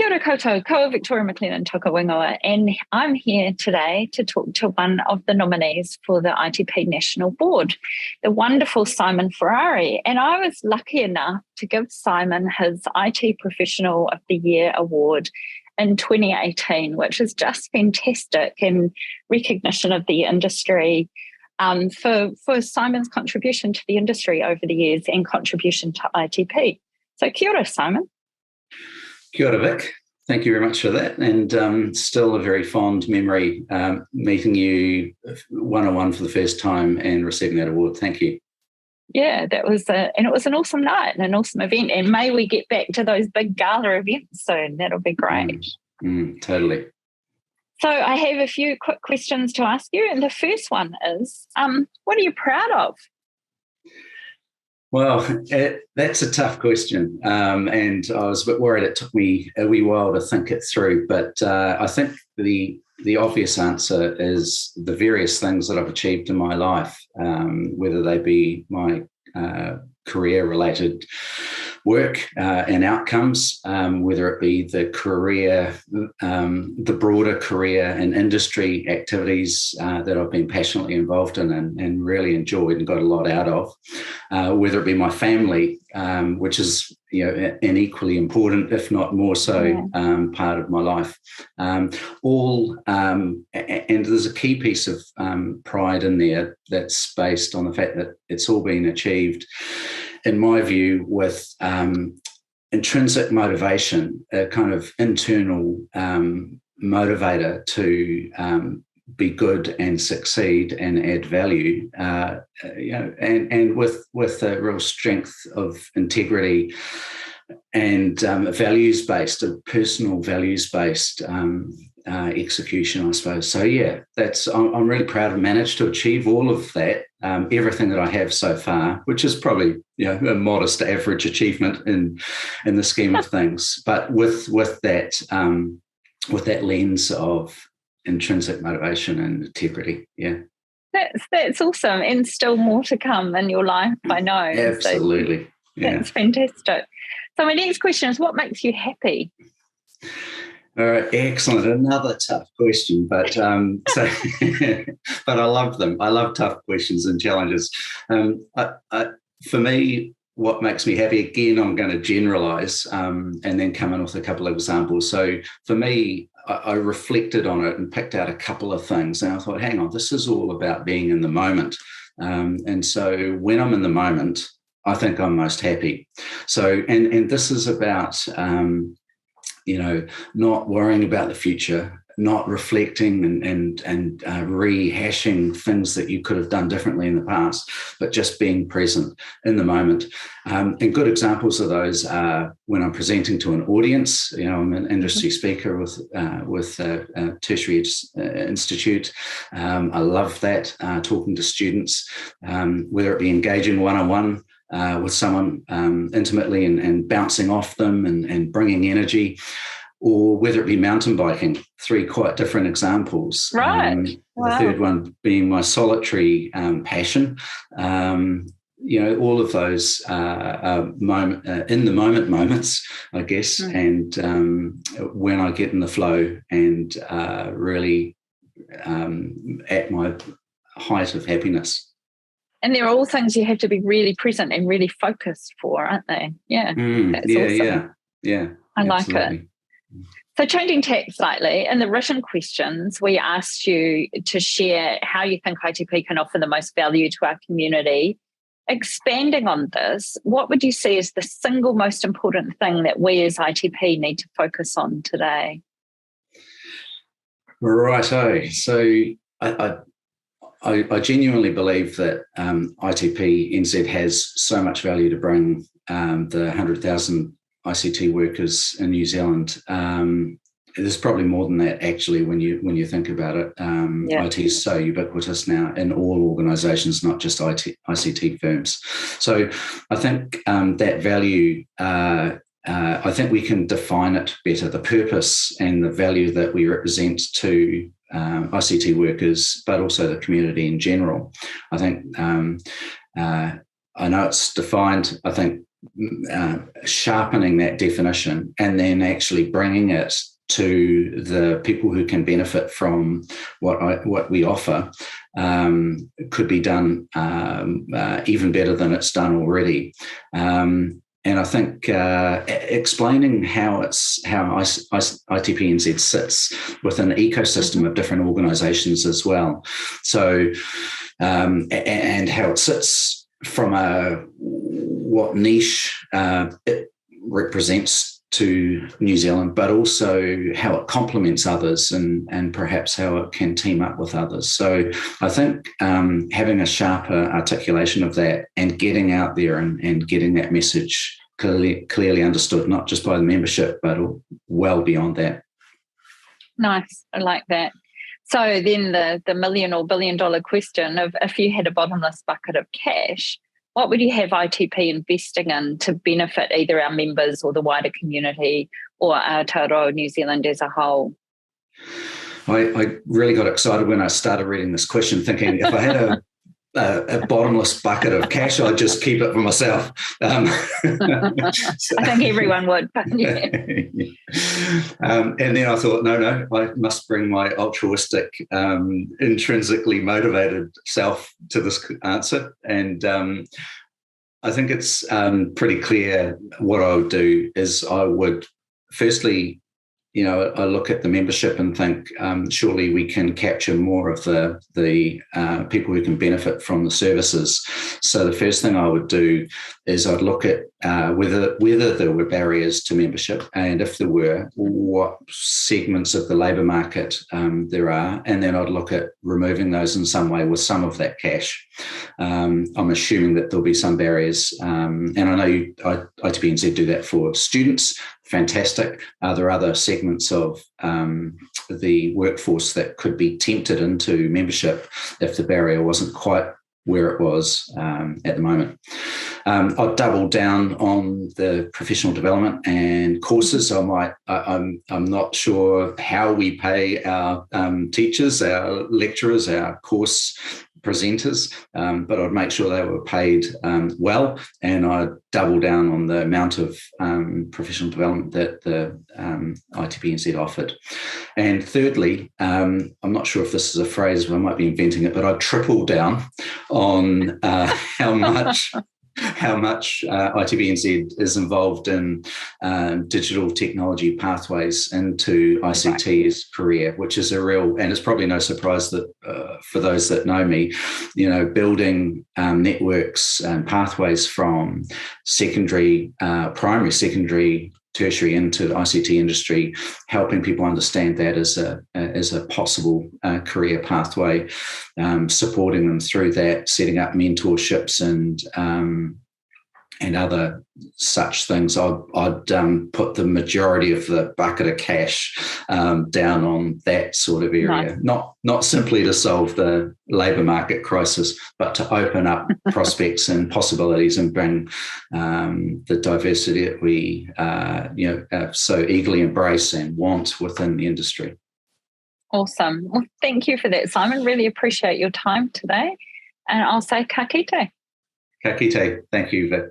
Kia ora koutou, koa Victoria McLennan toka wingoa, and I'm here today to talk to one of the nominees for the ITP National Board, the wonderful Simon Ferrari. And I was lucky enough to give Simon his IT Professional of the Year award in 2018, which is just fantastic and recognition of the industry for Simon's contribution to the industry over the years and contribution to ITP. So kia ora, Simon. Kia ora, Vic. Thank you very much for that. And still a very fond memory meeting you one-on-one for the first time and receiving that award. Thank you. Yeah, and it was an awesome night and an awesome event. And may we get back to those big gala events soon. That'll be great. Totally. So I have a few quick questions to ask you. And the first one is, what are you proud of? Well, that's a tough question. And I was a bit worried. It took me a wee while to think it through. But I think the obvious answer is the various things that I've achieved in my life, whether they be my career-related work and outcomes, whether it be the career, the broader career and industry activities that I've been passionately involved in and really enjoyed and got a lot out of, whether it be my family, which is an equally important, if not more so, part of my life. And there's a key piece of pride in there that's based on the fact that it's all been achieved, in my view, with intrinsic motivation, a kind of internal motivator to be good and succeed and add value, and with a real strength of integrity and values-based, a personal values-based execution, I suppose. So yeah, I'm really proud to manage to achieve all of that, everything that I have so far, which is probably a modest average achievement in the scheme of things, but with that lens of intrinsic motivation and integrity. Yeah. That's awesome, and still more to come in your life, I know. Absolutely. So that's fantastic. So my next question is, what makes you happy? All right, excellent. Another tough question, but but I love them. I love tough questions and challenges. For me, what makes me happy, again, I'm going to generalise and then come in with a couple of examples. So for me, I reflected on it and picked out a couple of things, and I thought, hang on, this is all about being in the moment. And so when I'm in the moment, I think I'm most happy. So, and this is about, not worrying about the future, not reflecting and rehashing things that you could have done differently in the past, but just being present in the moment. And good examples of those are when I'm presenting to an audience. I'm an industry speaker with a tertiary institute. I love that, talking to students, whether it be engaging one-on-one with someone intimately and bouncing off them and bringing energy, or whether it be mountain biking. Three quite different examples. Right. Wow. The third one being my solitary passion. All of those in the moment moments, I guess, and when I get in the flow and really at my height of happiness. And they're all things you have to be really present and really focused for, aren't they? Yeah. That's awesome. Yeah. I like it. So changing tack slightly, in the written questions, we asked you to share how you think ITP can offer the most value to our community. Expanding on this, what would you see as the single most important thing that we as ITP need to focus on today? Righto. So I genuinely believe that ITP NZ has so much value to bring the 100,000 ICT workers in New Zealand. There's probably more than that, actually, when you think about it. IT is so ubiquitous now in all organisations, not just ICT firms. So I think that value, I think we can define it better, the purpose and the value that we represent to ICT workers, but also the community in general. I think I know it's defined. I think sharpening that definition and then actually bringing it to the people who can benefit from what we offer could be done even better than it's done already. And I think explaining how ITPNZ sits within an ecosystem of different organisations as well. So, and how it sits from what niche it represents to New Zealand, but also how it complements others and perhaps how it can team up with others. So I think having a sharper articulation of that and getting out there and getting that message clearly understood, not just by the membership, but well beyond that. Nice. I like that. So then the $1 million or $1 billion question of, if you had a bottomless bucket of cash, what would you have ITP investing in to benefit either our members or the wider community or Aotearoa New Zealand as a whole? I really got excited when I started reading this question, thinking if I had a bottomless bucket of cash, I'd just keep it for myself. I think everyone would. Yeah. And then I thought, no, I must bring my altruistic, intrinsically motivated self to this answer. And I think it's pretty clear what I would do is I would firstly, I look at the membership and think surely we can capture more of the people who can benefit from the services. So the first thing I would do is I'd look at whether there were barriers to membership, and if there were, what segments of the labour market there are, and then I'd look at removing those in some way with some of that cash. I'm assuming that there'll be some barriers, and I know ITPNZ do that for students. Fantastic. Are there other segments of the workforce that could be tempted into membership if the barrier wasn't quite where it was at the moment? I'll double down on the professional development and courses. I'm not sure how we pay our teachers, our lecturers, our course presenters, but I'd make sure they were paid well, and I'd double down on the amount of professional development that the ITPNZ offered. And thirdly, I'm not sure if this is a phrase, I might be inventing it, but I'd triple down on how much ITPNZ is involved in digital technology pathways into ICT's career, which is a real, and it's probably no surprise that for those that know me, building networks and pathways from primary, secondary, tertiary into the ICT industry, helping people understand that as a possible career pathway, supporting them through that, setting up mentorships and other such things. I'd put the majority of the bucket of cash down on that sort of area, nice. Not simply to solve the labour market crisis, but to open up prospects and possibilities and bring the diversity that we so eagerly embrace and want within the industry. Awesome. Well, thank you for that, Simon. Really appreciate your time today. And I'll say ka kite. Ka kite. Thank you, Vic.